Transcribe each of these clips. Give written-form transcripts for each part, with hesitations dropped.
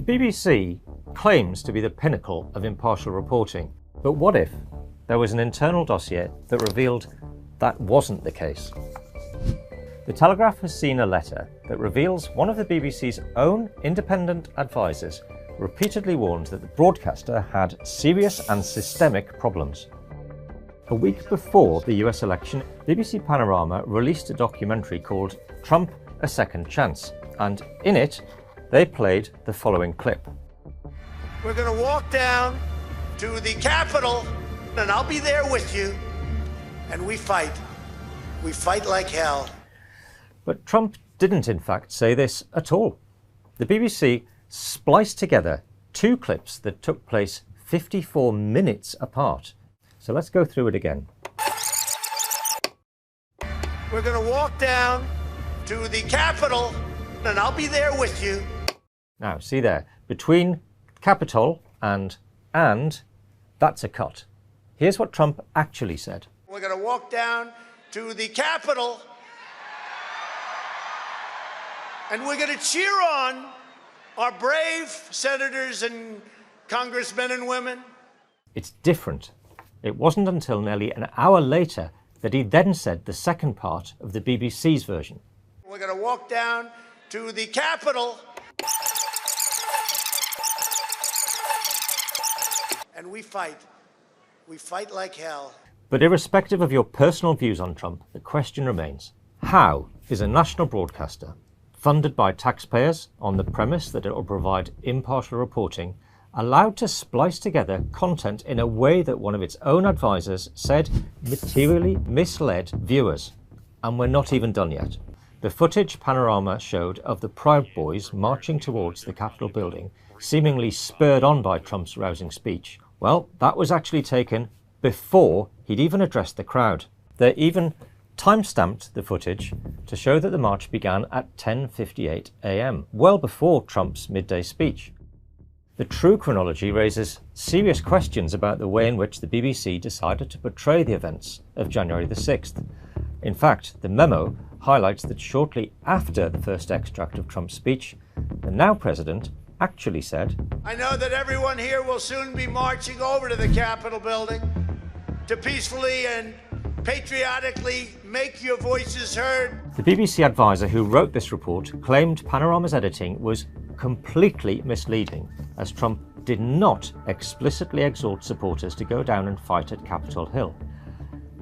BBC claims to be the pinnacle of impartial reporting, but what if there was an internal dossier that revealed that wasn't the case? The Telegraph has seen a letter that reveals one of the BBC's own independent advisers repeatedly warned that the broadcaster had serious and systemic problems. A week before the US election, BBC Panorama released a documentary called Trump: A Second Chance, and in it they played the following clip. We're going to walk down to the Capitol, and I'll be there with you, and we fight. We fight like hell. But Trump didn't in fact say this at all. The BBC spliced together two clips that took place 54 minutes apart. So let's go through it again. We're going to walk down to the Capitol, and I'll be there with you. Now, see there, between Capitol and, that's a cut. Here's what Trump actually said. We're going to walk down to the Capitol, and we're going to cheer on our brave senators and congressmen and women. It's different. It wasn't until nearly an hour later that he then said the second part of the BBC's version. We're going to walk down to the Capitol, and we fight. We fight like hell. But irrespective of your personal views on Trump, the question remains, how is a national broadcaster funded by taxpayers on the premise that it will provide impartial reporting allowed to splice together content in a way that one of its own advisers said materially misled viewers? And we're not even done yet. The footage Panorama showed of the Proud Boys marching towards the Capitol building, seemingly spurred on by Trump's rousing speech, well, that was actually taken before he'd even addressed the crowd. They even time-stamped the footage to show that the march began at 10:58 a.m, well before Trump's midday speech. The true chronology raises serious questions about the way in which the BBC decided to portray the events of January the 6th. In fact, the memo highlights that shortly after the first extract of Trump's speech, the now president actually said, I know that everyone here will soon be marching over to the Capitol building to peacefully and patriotically make your voices heard. The BBC advisor who wrote this report claimed Panorama's editing was completely misleading, as Trump did not explicitly exhort supporters to go down and fight at Capitol Hill.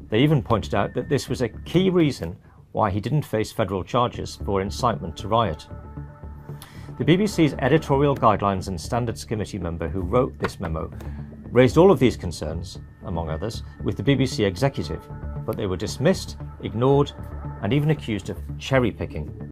They even pointed out that this was a key reason why he didn't face federal charges for incitement to riot. The BBC's Editorial Guidelines and Standards Committee member who wrote this memo raised all of these concerns, among others, with the BBC executive, but they were dismissed, ignored, and even accused of cherry-picking.